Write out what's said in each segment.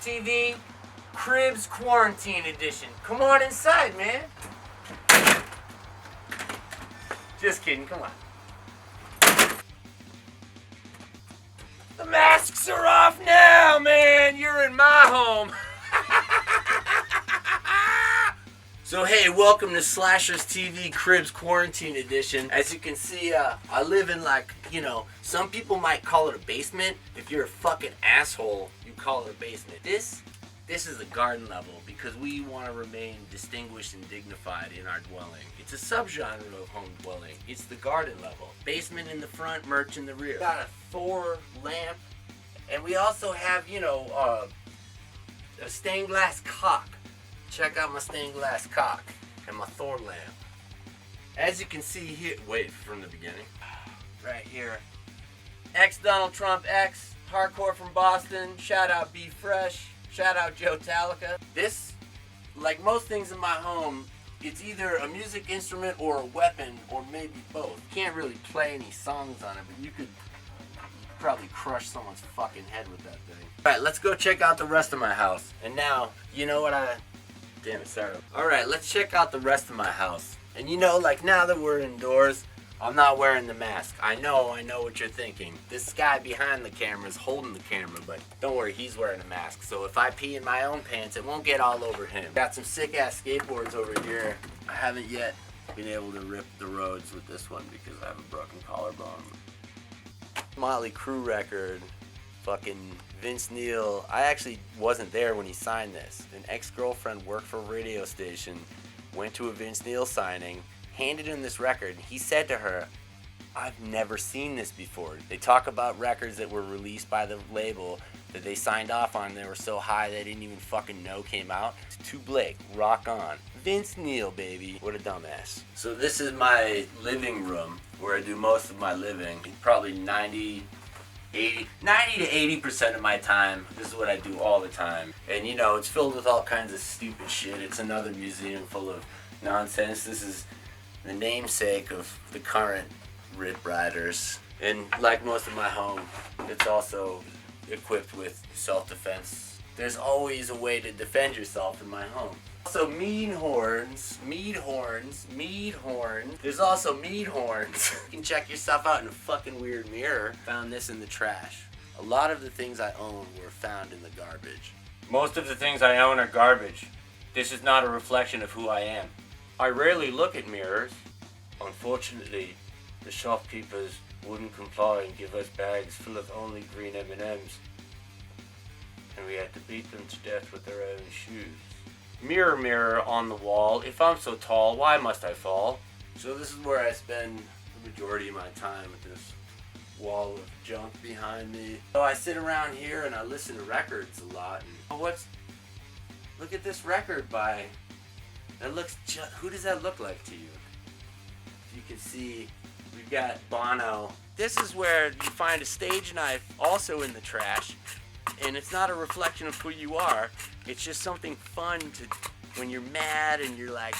TV Cribs Quarantine Edition. Come on inside, man. Just kidding, come on. The masks are off now, man. You're in my home. So hey, welcome to Slashers TV Cribs Quarantine Edition. As you can see, I live in some people might call it a basement. If you're a fucking asshole, you call it a basement. This is the garden level because we want to remain distinguished and dignified in our dwelling. It's a subgenre of home dwelling. It's the garden level. Basement in the front, merch in the rear. Got a Thor lamp, and we also have, a stained glass cock. Check out my stained glass cock and my Thor lamp. As you can see here, wait, from the beginning. Right here. Donald Trump X, hardcore from Boston. Shout out B Fresh. Shout out Joe Talica. This, like most things in my home, it's either a music instrument or a weapon or maybe both. You can't really play any songs on it, but you could probably crush someone's fucking head with that thing. Alright, let's go check out the rest of my house. And now, you know what Damn it, sorry. Alright, let's check out the rest of my house. And now that we're indoors, I'm not wearing the mask. I know what you're thinking. This guy behind the camera is holding the camera, but don't worry, he's wearing a mask. So if I pee in my own pants, it won't get all over him. Got some sick-ass skateboards over here. I haven't yet been able to rip the roads with this one because I have a broken collarbone. Motley Crue record. Fucking Vince Neil. I actually wasn't there when he signed this. An ex-girlfriend worked for a radio station, went to a Vince Neil signing, handed him this record. He said to her, I've never seen this before. They talk about records that were released by the label that they signed off on. They were so high they didn't even fucking know came out. To Blake, rock on. Vince Neil, baby. What a dumbass. So this is my living room where I do most of my living. Probably 90 to 80% of my time. This is what I do all the time. And it's filled with all kinds of stupid shit. It's another museum full of nonsense. This is the namesake of the current Rip Riders. And like most of my home, it's also equipped with self-defense. There's always a way to defend yourself in my home. Also mead horns. There's also mead horns. You can check yourself out in a fucking weird mirror. Found this in the trash. A lot of the things I own were found in the garbage. Most of the things I own are garbage. This is not a reflection of who I am. I rarely look at mirrors. Unfortunately, the shopkeepers wouldn't comply and give us bags full of only green M&Ms. And we had to beat them to death with their own shoes. Mirror, mirror on the wall, if I'm so tall, why must I fall? So this is where I spend the majority of my time with this wall of junk behind me. So I sit around here and I listen to records a lot. And look at this record by, who does that look like to you? You can see we've got Bono. This is where you find a stage knife also in the trash. And it's not a reflection of who you are. It's just something fun when you're mad and you're like,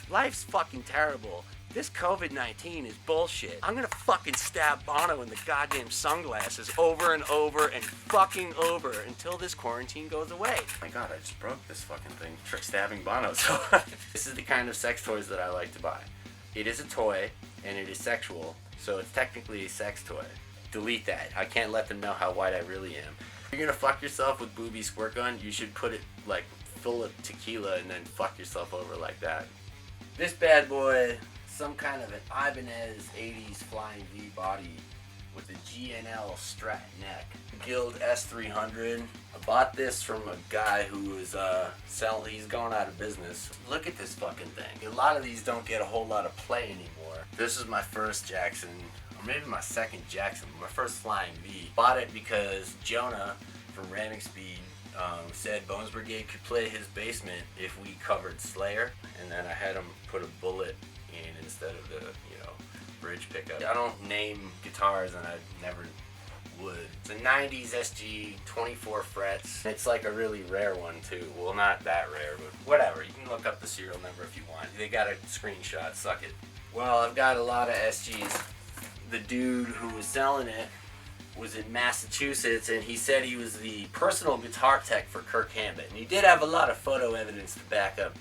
life's fucking terrible. This COVID-19 is bullshit. I'm gonna fucking stab Bono in the goddamn sunglasses over and over and fucking over until this quarantine goes away. Oh my god, I just broke this fucking thing. Trick stabbing Bono. So this is the kind of sex toys that I like to buy. It is a toy and it is sexual, so it's technically a sex toy. Delete that. I can't let them know how white I really am. If you're gonna fuck yourself with booby squirt gun, you should put it full of tequila and then fuck yourself over like that. This bad boy, some kind of an Ibanez 80s Flying V body with a GNL Strat neck. Guild S300. I bought this from a guy who was he's going out of business. Look at this fucking thing. A lot of these don't get a whole lot of play anymore. This is my first Jackson. Or maybe my second Jackson, my first Flying V. Bought it because Jonah from Ramming Speed said Bones Brigade could play his basement if we covered Slayer, and then I had him put a bullet in instead of the, bridge pickup. I don't name guitars and I never would. It's a 90s SG, 24 frets. It's like a really rare one too. Well, not that rare, but whatever. You can look up the serial number if you want. They got a screenshot, suck it. Well, I've got a lot of SGs. The dude who was selling it was in Massachusetts, and he said he was the personal guitar tech for Kirk Hammett. And he did have a lot of photo evidence to back up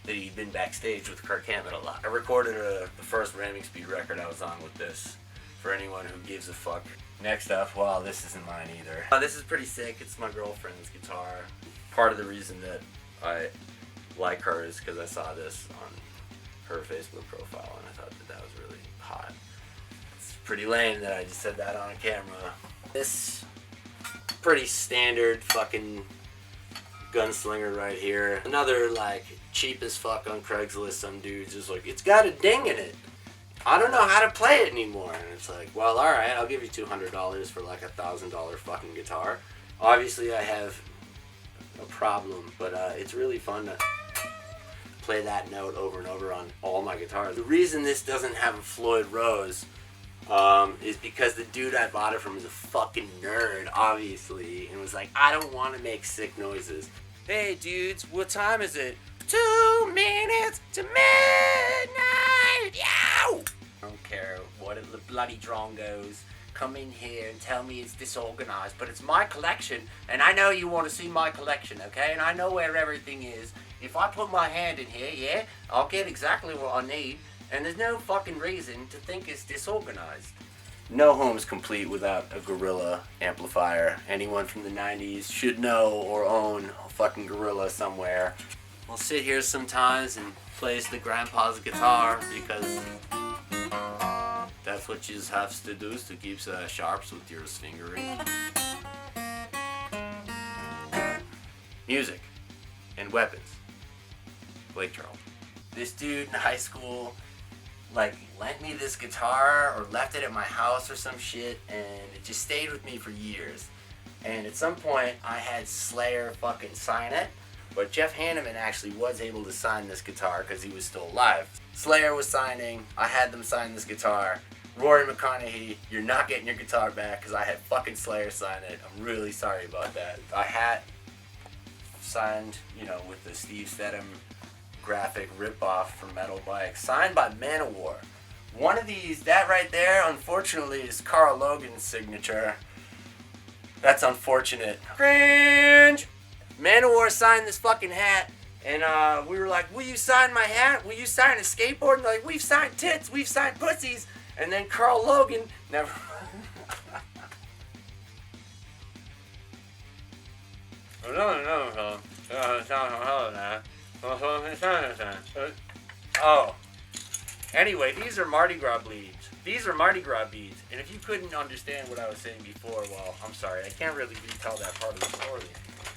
that he'd been backstage with Kirk Hammett a lot. I recorded the first ramming speed record I was on with this, for anyone who gives a fuck. Next up, well, this isn't mine either. This is pretty sick. It's my girlfriend's guitar. Part of the reason that I like her is because I saw this on her Facebook profile, and I thought that was really hot. It's pretty lame that I just said that on camera. This pretty standard fucking gunslinger right here. Another like cheap as fuck on Craigslist. Some dude's just like, it's got a ding in it. I don't know how to play it anymore. And it's like, well, alright, I'll give you $200 for like $1,000 fucking guitar. Obviously I have a problem, but it's really fun to play that note over and over on all my guitars. The reason this doesn't have a Floyd Rose is because the dude I bought it from is a fucking nerd, obviously, and was like, I don't want to make sick noises. Hey dudes, what time is it? 2 minutes to midnight! Yow! I don't care what the bloody drone goes. Come in here and tell me it's disorganized, but it's my collection, and I know you want to see my collection, okay? And I know where everything is. If I put my hand in here, yeah, I'll get exactly what I need, and there's no fucking reason to think it's disorganized. No home's complete without a Gorilla amplifier. Anyone from the 90s should know or own a fucking Gorilla somewhere. We'll sit here sometimes and play the grandpa's guitar because that's what you have to do to keep sharps with your fingering. Music and weapons. Blake Charlton. This dude in high school like lent me this guitar or left it at my house or some shit, and it just stayed with me for years. And at some point I had Slayer fucking sign it, but Jeff Hanneman actually was able to sign this guitar because he was still alive. Slayer was signing, I had them sign this guitar. Rory McConaughey, you're not getting your guitar back because I had fucking Slayer sign it. I'm really sorry about that. I had signed, with the Steve Stedham graphic ripoff from Metal Bike, signed by Manowar. One of these, that right there, unfortunately, is Carl Logan's signature. That's unfortunate. Cringe! Manowar signed this fucking hat, and we were like, will you sign my hat? Will you sign a skateboard? And they're like, we've signed tits, we've signed pussies. And then Carl Logan never... Oh. Anyway, these are Mardi Gras beads. These are Mardi Gras beads. And if you couldn't understand what I was saying before, well, I'm sorry. I can't really retell that part of the story.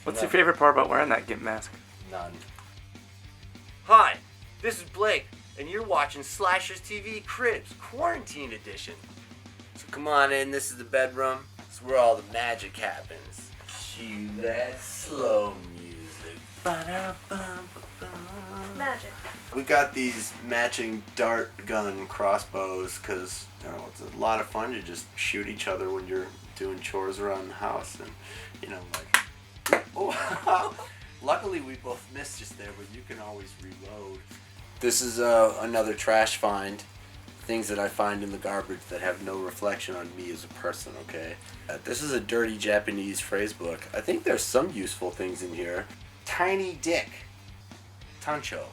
What's your favorite part about wearing that gimp mask? None. Hi, this is Blake, and you're watching Slashers TV Cribs Quarantine Edition. So come on in, this is the bedroom. It's where all the magic happens. Cue that slow music. Magic. We got these matching dart gun crossbows because it's a lot of fun to just shoot each other when you're doing chores around the house, and oh. Luckily we both missed just there, but you can always reload. This is another trash find. Things that I find in the garbage that have no reflection on me as a person, okay? This is a dirty Japanese phrase book. I think there's some useful things in here. Tiny dick. Tancho.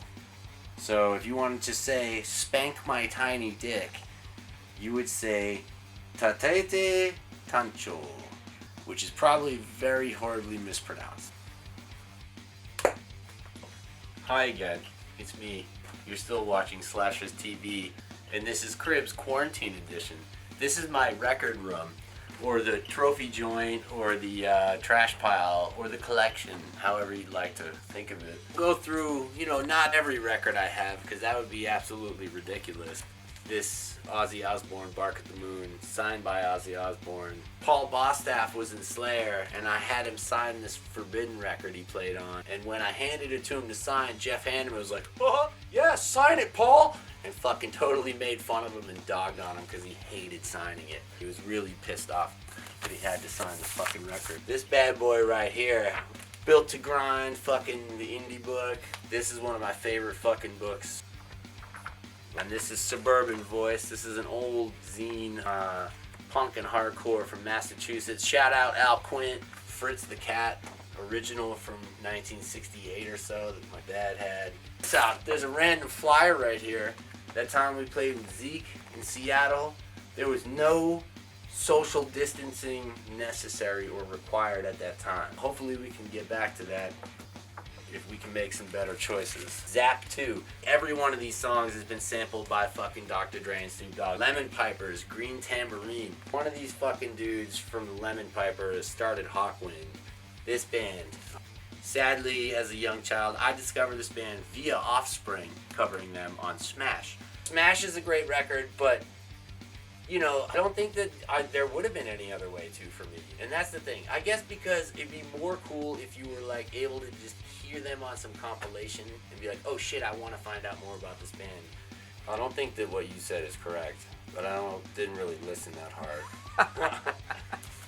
So if you wanted to say, spank my tiny dick, you would say, tatete tancho, which is probably very horribly mispronounced. Hi again, it's me. You're still watching Slashers TV, and this is Cribs Quarantine Edition. This is my record room, or the trophy joint, or the trash pile, or the collection, however you'd like to think of it. Go through, not every record I have, because that would be absolutely ridiculous. This Ozzy Osbourne, Bark at the Moon, signed by Ozzy Osbourne. Paul Bostaph was in Slayer, and I had him sign this Forbidden record he played on. And when I handed it to him to sign, Jeff Hanneman was like, yeah, sign it, Paul! And fucking totally made fun of him and dogged on him because he hated signing it. He was really pissed off that he had to sign this fucking record. This bad boy right here, Built to Grind, fucking the indie book. This is one of my favorite fucking books. And this is Suburban Voice. This is an old zine, punk and hardcore from Massachusetts. Shout out Al Quint, Fritz the Cat, original from 1968 or so that my dad had. So there's a random flyer right here. That time we played with Zeke in Seattle, there was no social distancing necessary or required at that time. Hopefully we can get back to that if we can make some better choices. Zap 2. Every one of these songs has been sampled by fucking Dr. Dre and Snoop Dogg. Lemon Pipers, Green Tambourine. One of these fucking dudes from the Lemon Pipers started Hawkwind. This band. Sadly, as a young child, I discovered this band via Offspring, covering them on Smash. Smash is a great record, but you know, I don't think that there would have been any other way to for me. And that's the thing. I guess because it'd be more cool if you were like able to just hear them on some compilation and be like, oh shit, I want to find out more about this band. I don't think that what you said is correct, but didn't really listen that hard.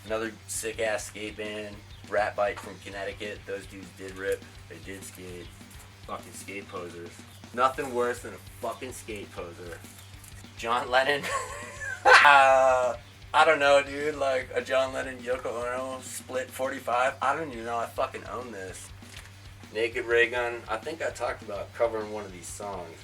Another sick ass skate band, Rat Bite from Connecticut. Those dudes did rip. They did skate. Fucking skate posers. Nothing worse than a fucking skate poser. John Lennon. I don't know, dude, like a John Lennon Yoko Ono split 45. I don't even know I fucking own this. Naked Ray Gun. I think I talked about covering one of these songs.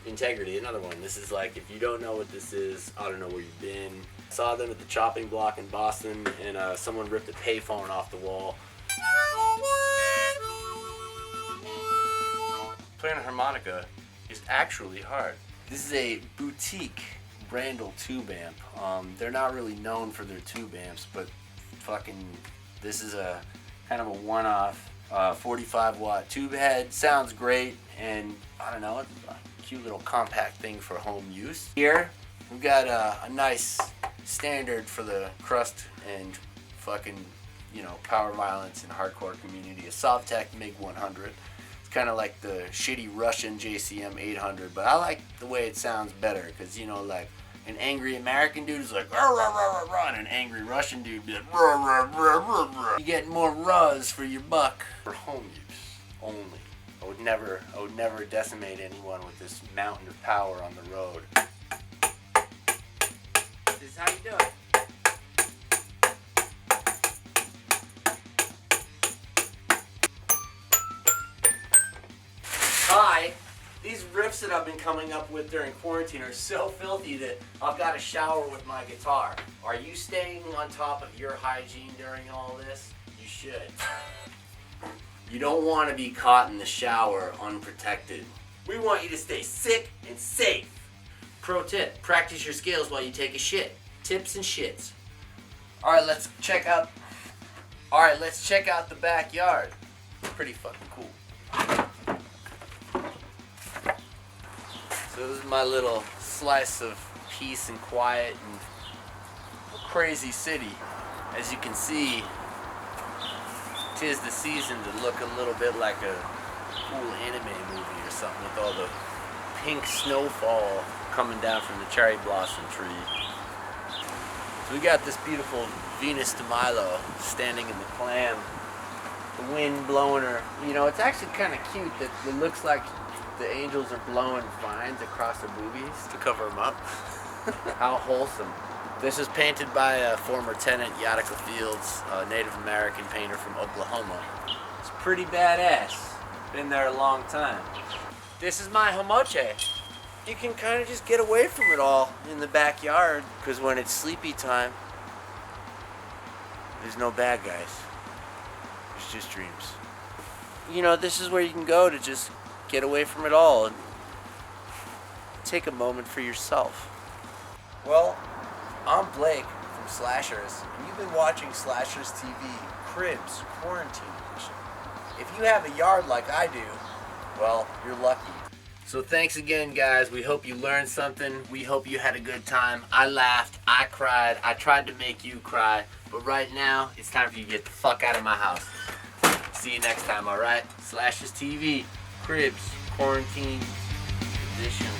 Integrity, another one. This is like, if you don't know what this is, I don't know where you've been. Saw them at the chopping block in Boston, and someone ripped a payphone off the wall. Playing a harmonica is actually hard. This is a boutique Randall tube amp. They're not really known for their tube amps, but fucking this is a kind of a one-off 45 watt tube head. Sounds great, and I don't know, it's a cute little compact thing for home use. Here we've got a nice standard for the crust and fucking, you know, power violence and hardcore community, a Sovtek MiG 100. Kind of like the shitty Russian JCM 800, but I like the way it sounds better, because, you know, like an angry American dude is like rah, rah, rah, rah, rah, and an angry Russian dude be like rah, rah, rah, rah, rah. You get more rahs for your buck for home use only. I would never decimate anyone with this mountain of power on the road. This is how you do it. These riffs that I've been coming up with during quarantine are so filthy that I've got to shower with my guitar. Are you staying on top of your hygiene during all this? You should. You don't want to be caught in the shower unprotected. We want you to stay sick and safe. Pro tip, practice your skills while you take a shit. Tips and shits. Alright, let's check out the backyard. Pretty fucking cool. So this is my little slice of peace and quiet and crazy city. As you can see, 'tis the season to look a little bit like a cool anime movie or something, with all the pink snowfall coming down from the cherry blossom tree. So we got this beautiful Venus de Milo standing in the clam, the wind blowing her. You know, it's actually kind of cute that it looks like the angels are blowing vines across her boobies to cover them up. How wholesome. This is painted by a former tenant, Yatica Fields, a Native American painter from Oklahoma. It's pretty badass. Been there a long time. This is my homoche. You can kind of just get away from it all in the backyard, because when it's sleepy time, there's no bad guys. There's just dreams. You know, this is where you can go to just get away from it all and take a moment for yourself. Well, I'm Blake from Slashers, and you've been watching Slashers TV Cribs Quarantine Edition. If you have a yard like I do, well, you're lucky. So thanks again, guys. We hope you learned something. We hope you had a good time. I laughed, I cried, I tried to make you cry, but right now, it's time for you to get the fuck out of my house. See you next time, alright? Slashers TV Cribs Quarantine Edition.